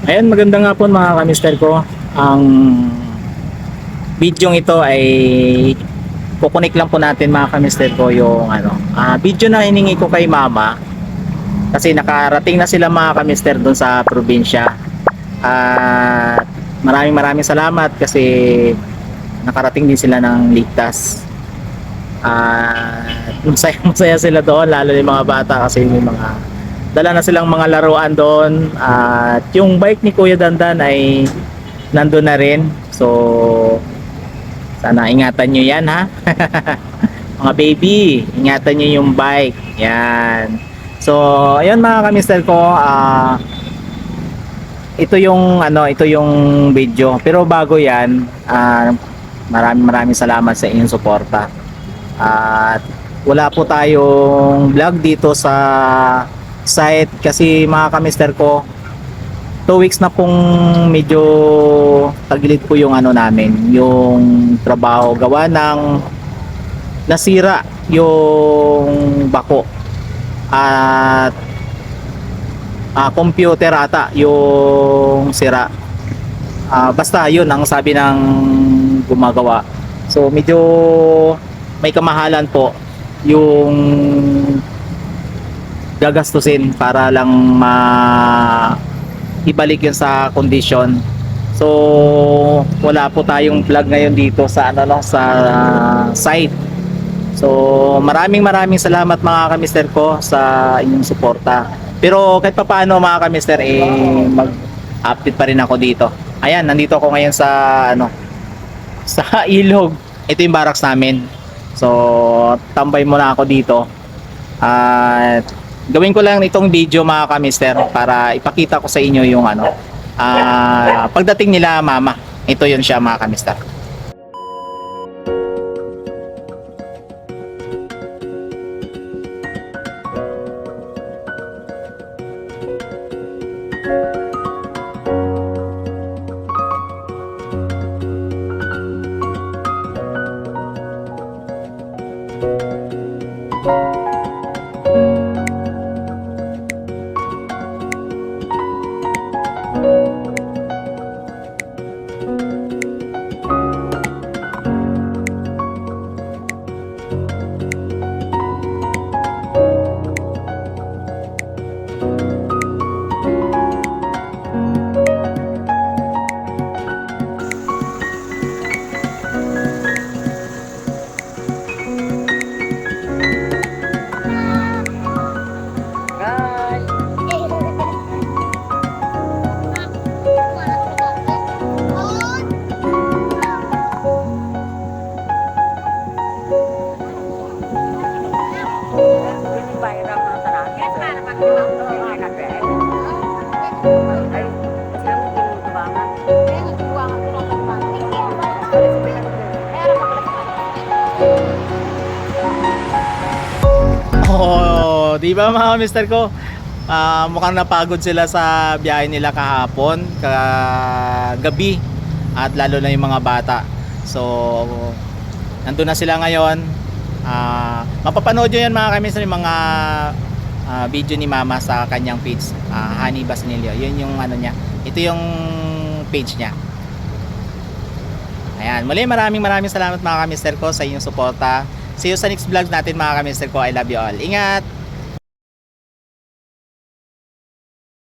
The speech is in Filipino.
Ayan, magandang hapon mga kamister ko. Ang video ito ay kukunik lang po natin mga kamister ko yung video na hiningi ko kay mama kasi nakarating na sila mga kamister doon sa probinsya. At maraming salamat kasi nakarating din sila ng ligtas. At masaya sila doon, lalo yung mga bata kasi may mga dala na silang mga laruan doon. At yung bike ni Kuya Dandan ay nandun na rin. So sana ingatan nyo yan, ha. Mga baby, ingatan nyo yung bike yan. So ayun mga kamister ko, ito yung video. Pero bago yan, maraming salamat sa inyong suporta. At wala po tayong vlog dito sa site kasi mga kamister ko, 2 weeks na pong medyo tagilid po yung namin, yung trabaho, gawa ng nasira yung bako at computer ata yung sira. Basta yun ang sabi ng gumagawa. So medyo may kamahalan po yung gagastusin para lang ibalik yun sa kondisyon. So wala po tayong vlog ngayon dito sa sa site. So maraming salamat mga kamister ko sa inyong suporta. Pero kahit pa paano mga kamister, mag-update pa rin ako dito. Ayan, nandito ako ngayon sa sa ilog. Ito yung barracks namin. So tambay muna ako dito. At gawin ko lang itong video mga kamister para ipakita ko sa inyo yung pagdating nila mama. Ito yun siya mga kamister. Oh, di ba mga mister ko? Mukhang napagod sila sa biyahe nila kahapon, kagabi, at lalo na yung mga bata. So, nandun na sila ngayon. Mapapanood nyo yan mga kamister, yung mga video ni mama sa kanyang page, Honey Basinilio. Yun yung niya. Ito yung page niya. Ayan, muli maraming salamat mga kamister ko sa inyong suporta. See you sa next vlog natin mga kamister ko. I love you all. Ingat!